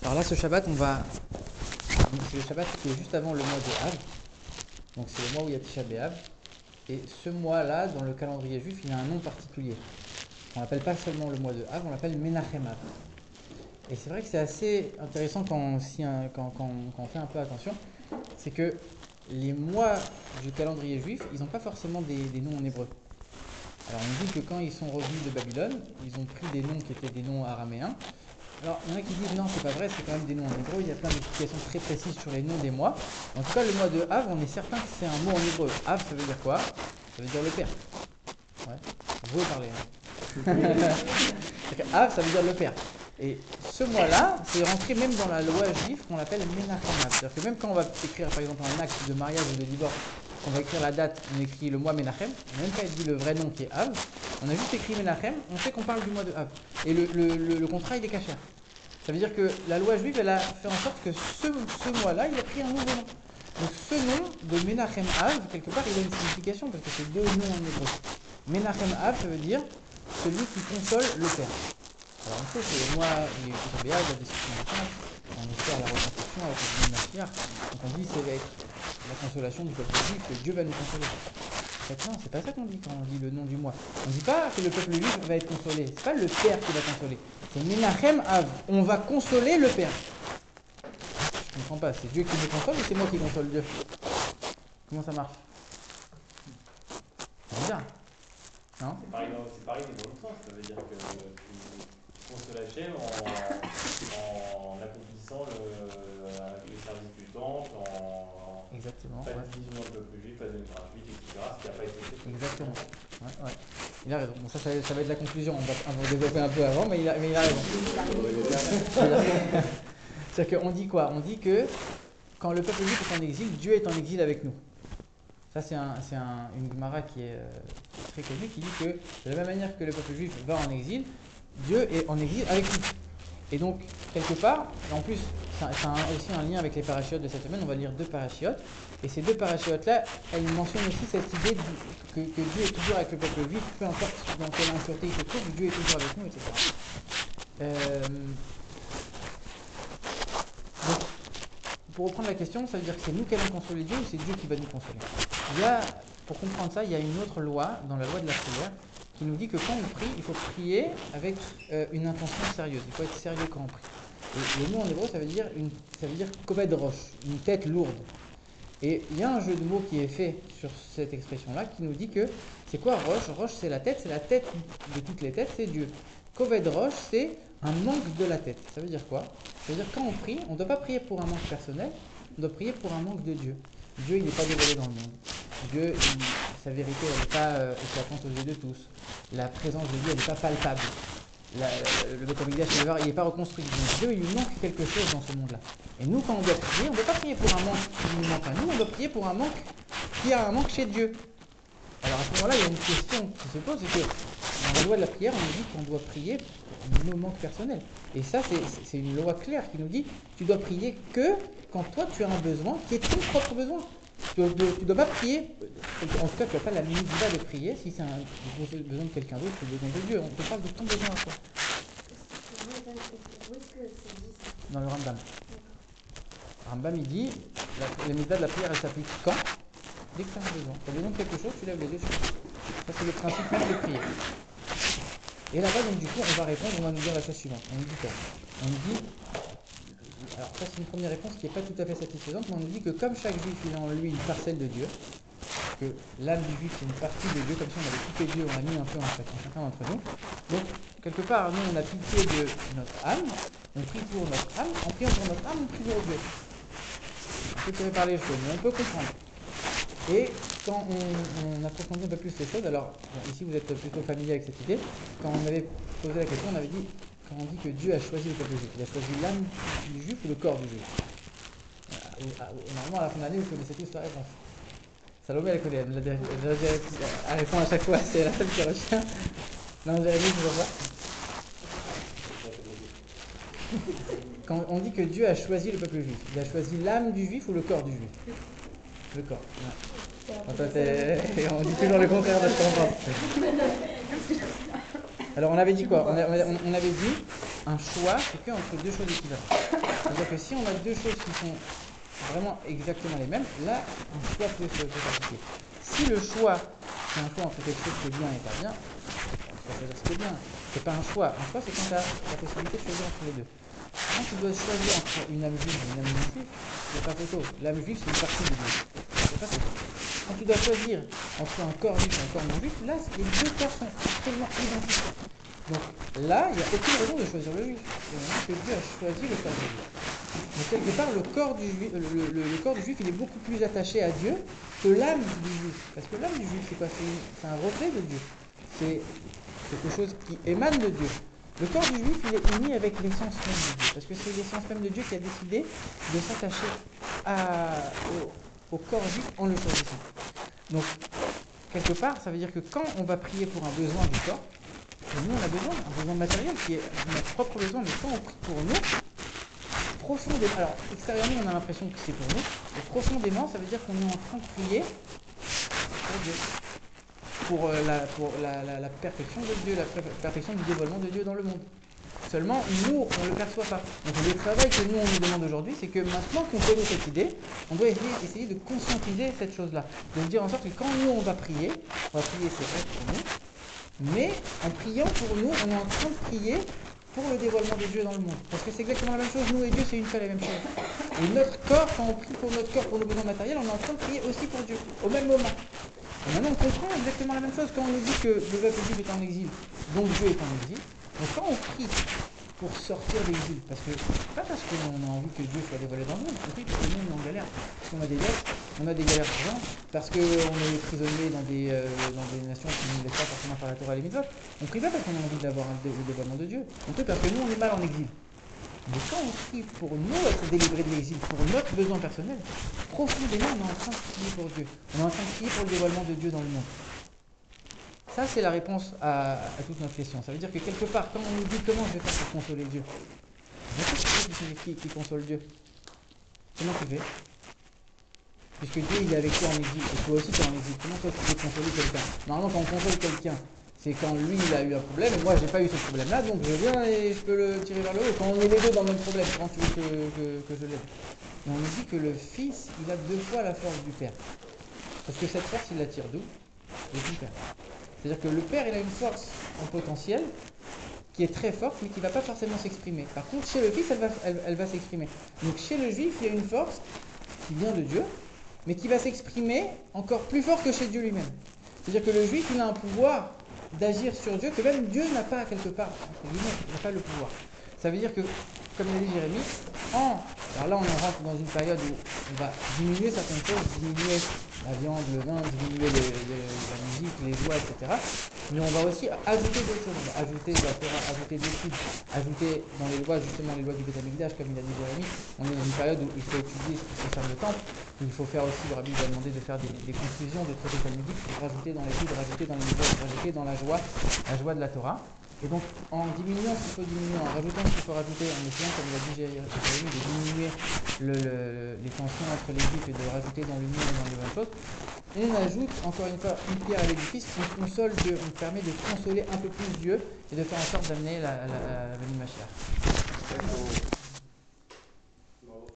Alors là, ce Shabbat, c'est le Shabbat qui est juste avant le mois de Av. Donc c'est le mois où il y a Tisha B'Av. Et ce mois-là, dans le calendrier juif, il a un nom particulier. On l'appelle pas seulement le mois de Av, on l'appelle Menachem Av. Et c'est vrai que c'est assez intéressant quand on fait un peu attention. C'est que les mois du calendrier juif, ils n'ont pas forcément des noms en hébreu. Alors on dit que quand ils sont revenus de Babylone, ils ont pris des noms qui étaient des noms araméens. Alors il y en a qui disent non, c'est pas vrai, c'est quand même des noms en hébreu, il y a plein d'explications très précises sur les noms des mois. En tout cas, le mois de Av, on est certain que c'est un mot en hébreu. Av, ça veut dire quoi? Ça veut dire le père. Ouais, vous parlez. Av, ça veut dire le père. Et ce mois-là, c'est rentré même dans la loi juive qu'on appelle Menachem Av. C'est-à-dire que même quand on va écrire par exemple un acte de mariage ou de divorce, on va écrire la date, on écrit le mois Menachem, on n'a même pas dit le vrai nom qui est Av, on a juste écrit Menachem, on sait qu'on parle du mois de Av. Et le contrat, il est caché. Ça veut dire que la loi juive, elle a fait en sorte que ce mois-là, il a pris un nouveau nom. Donc ce nom de Menachem Av, quelque part, il a une signification parce que c'est deux noms en hébreu. Menachem Av, ça veut dire celui qui console le père. Alors on sait que le mois, il y a eu Tisha B'Av, la destruction du temple, on espère la reconstruction avec le Bnei Mashiach. Donc on dit que ça va être la consolation du peuple juif, que Dieu va nous consoler. En fait, non, c'est pas ça qu'on dit quand on dit le nom du mois. On dit pas que le peuple juif va être consolé. C'est pas le père qui va consoler. C'est Menachem Av. On va consoler le père. Je comprends pas. C'est Dieu qui me console ou c'est moi qui console Dieu? Comment ça marche? C'est bizarre. Non? C'est pareil dans l'autre sens. Ça veut dire que tu consoles Hachem en accomplissant le service du temple, Exactement. pas de division dans le peuple juif, pas de gratuite, etc. Ce qui n'a pas été fait. Exactement. Ouais. Il a raison. Bon, ça va être la conclusion. On va développer un peu avant, mais il a raison. C'est-à-dire qu'on dit quoi? On dit que quand le peuple juif est en exil, Dieu est en exil avec nous. Ça, c'est une Gemara qui est très connue, qui dit que de la même manière que le peuple juif va en exil, Dieu est en exil avec nous. Et donc, quelque part, en plus, ça a aussi un lien avec les parachiotes de cette semaine, on va lire 2 parachiotes. Et ces 2 parachiotes-là, elles mentionnent aussi cette idée que Dieu est toujours avec le peuple juif, peu importe dans quelle impureté il se trouve, Dieu est toujours avec nous, etc. Donc, pour reprendre la question, ça veut dire que c'est nous qui allons consoler Dieu ou c'est Dieu qui va nous consoler? Pour comprendre ça, il y a une autre loi, dans la loi de la prière, qui nous dit que quand on prie, il faut prier avec une intention sérieuse. Il faut être sérieux quand on prie. Et le mot en hébreu, ça veut dire koved rosh, une tête lourde. Et il y a un jeu de mots qui est fait sur cette expression-là qui nous dit que c'est quoi rosh? Rosh, c'est la tête de toutes les têtes, c'est Dieu. Koved rosh, c'est un manque de la tête. Ça veut dire quoi? Ça veut dire quand on prie, on ne doit pas prier pour un manque personnel, on doit prier pour un manque de Dieu. Dieu, il n'est pas dévoilé dans le monde. Dieu, sa vérité, elle n'est pas éclatante aux yeux de tous. La présence de Dieu, elle n'est pas palpable. Le Beth Amikdash, il n'est pas reconstruit. Donc Dieu, il lui manque quelque chose dans ce monde-là. Et nous, quand on doit prier, on ne doit pas prier pour un manque qui nous manque à nous, on doit prier pour un manque qui a un manque chez Dieu. Alors à ce moment-là, il y a une question qui se pose, c'est que dans la loi de la prière, on nous dit qu'on doit prier pour nos manques personnels. Et ça, c'est une loi claire qui nous dit tu dois prier que quand toi tu as un besoin qui est ton propre besoin. Tu ne dois pas prier, en tout cas tu n'as pas la mitzvah de prier si c'est un besoin de quelqu'un d'autre ou besoin de Dieu. On te parle de ton besoin à toi. Dans le Rambam. Le Rambam il dit la mitzvah de la prière elle s'applique quand? Dès que tu as un besoin. Tu as besoin de quelque chose, tu lèves les yeux sur ça. Ça c'est le principe même de prier. Et là-bas donc du coup on va répondre, on va nous dire la chose suivante. On nous dit quoi? On nous dit, alors ça c'est une première réponse qui n'est pas tout à fait satisfaisante, mais on nous dit que comme chaque juif il a en lui une parcelle de Dieu, que l'âme du juif c'est une partie de Dieu, comme si on avait coupé Dieu, on a mis un peu en chacun d'entre nous. Donc quelque part nous on a pitié de notre âme, on prie pour notre âme, en priant pour notre âme on prie pour Dieu. On peut tirer par les cheveux, mais on peut comprendre. Et quand on approfondit un peu plus les choses, alors ici vous êtes plutôt familier avec cette idée, quand on avait posé la question, on avait dit, quand on dit que Dieu a choisi le peuple juif, il a choisi l'âme du juif ou le corps du juif? Normalement à la fin de l'année vous connaissez tous la réponse. Salomé elle connaît, elle répond à chaque fois, c'est la seule qui retient. Non, Jérémy, je vous revois. Quand on dit que Dieu a choisi le peuple juif, il a choisi l'âme du juif ou le corps du juif? Le corps. On dit toujours le contraire de ce qu'on pense. Alors on avait dit quoi? On avait dit un choix, c'est qu'entre deux choses équivalentes. C'est-à-dire que si on a deux choses qui sont vraiment exactement les mêmes, là, un choix peut s'appliquer. Si le choix, c'est un choix entre quelque chose qui est bien et pas bien, on va choisir ce qui est bien. C'est pas un choix. Un choix, c'est quand tu as la possibilité de choisir entre les deux. Quand tu dois choisir entre une âme juive et une âme non juive, c'est pas photo. L'âme juive, c'est une partie de Dieu. C'est pas photo. Quand tu dois choisir entre un corps juif et un corps non juif, là, les deux corps sont absolument identiques. Donc là, il n'y a aucune raison de choisir le juif. C'est vraiment que Dieu a choisi le corps du juif. Mais quelque part, le corps du juif, il est beaucoup plus attaché à Dieu que l'âme du juif. Parce que l'âme du juif, c'est quoi? C'est un reflet de Dieu. C'est quelque chose qui émane de Dieu. Le corps du juif, il est uni avec l'essence même de Dieu. Parce que c'est l'essence même de Dieu qui a décidé de s'attacher au corps juif en le choisissant. Donc, quelque part, ça veut dire que quand on va prier pour un besoin du corps, nous on a besoin, un besoin matériel qui est notre propre besoin, mais quand on prie pour nous, profondément, alors extérieurement on a l'impression que c'est pour nous, mais profondément ça veut dire qu'on est en train de prier pour Dieu, pour la perfection de Dieu, la perfection du dévoilement de Dieu dans le monde. Seulement, nous, on ne le perçoit pas. Donc le travail que nous, on nous demande aujourd'hui, c'est que maintenant qu'on connaît cette idée, on doit essayer de conscientiser cette chose-là. De dire en sorte que quand nous, on va prier c'est vrai pour nous, mais en priant pour nous, on est en train de prier pour le dévoilement de Dieu dans le monde. Parce que c'est exactement la même chose, nous et Dieu, c'est une fois la même chose. Et notre corps, quand on prie pour notre corps, pour nos besoins matériels, on est en train de prier aussi pour Dieu, au même moment. Et maintenant, on comprend exactement la même chose quand on nous dit que le peuple juif est en exil, donc Dieu est en exil. Donc quand on prie pour sortir de l'exil, pas parce qu'on a envie que Dieu soit dévoilé dans le monde, on prie parce que nous on est en galère, parce qu'on a des dettes, on a des galères d'argent, parce qu'on est prisonnier dans des nations qui ne nous laissent pas forcément faire la Torah et les mitzvot. On prie pas parce qu'on a envie d'avoir le dévoilement de Dieu, on prie parce que nous on est mal en exil. Mais quand on prie pour nous être délivrés de l'exil, pour notre besoin personnel, profondément on est en train de prier pour Dieu, on est en train de prier pour le dévoilement de Dieu dans le monde. Ça, c'est la réponse à toute notre question. Ça veut dire que quelque part, quand on nous dit comment je vais faire pour consoler Dieu, qui console Dieu? Comment tu fais? Puisque Dieu, il est avec toi en exil, et toi aussi tu es en exil. Comment toi tu peux consoler quelqu'un? Normalement, quand on console quelqu'un, c'est quand lui, il a eu un problème, et moi, j'ai pas eu ce problème-là, donc je viens et je peux le tirer vers le haut. Quand on est les deux dans le même problème, comment tu veux que je l'aide? Et on nous dit que le Fils, il a 2 fois la force du Père. Parce que cette force, il la tire d'où? Du Père. C'est-à-dire que le Père, il a une force en potentiel qui est très forte, mais qui ne va pas forcément s'exprimer. Par contre, chez le Fils, elle va s'exprimer. Donc chez le Juif, il y a une force qui vient de Dieu, mais qui va s'exprimer encore plus fort que chez Dieu lui-même. C'est-à-dire que le Juif, il a un pouvoir d'agir sur Dieu, que même Dieu n'a pas quelque part. Il n'a pas le pouvoir. Ça veut dire que, comme l'a dit Jérémie, alors là on rentre dans une période où on va diminuer certaines choses, diminuer la viande, le vin, diminuer la musique, les joies, etc. Mais on va aussi ajouter d'autres choses. On va ajouter de la Torah, ajouter des études, ajouter dans les lois, justement les lois du Beth Amikdash, comme il a dit Jérémie. On est dans une période où il faut étudier ce qui concerne le temple, où il faut faire aussi, le rabbi va demander de faire des conclusions de traités talmudiques pour rajouter dans l'étude, rajouter dans les lois, rajouter dans la joie de la Torah. Et donc, en diminuant ce qu'il faut diminuer, en rajoutant ce qu'il faut rajouter, en essayant, comme l'a dit Jérémie, de diminuer les tensions entre les juifs et de rajouter dans l'union et dans les bonnes choses, on ajoute encore une fois une pierre à l'édifice qui console Dieu, on permet de consoler un peu plus Dieu et de faire en sorte d'amener la venue Mashiach.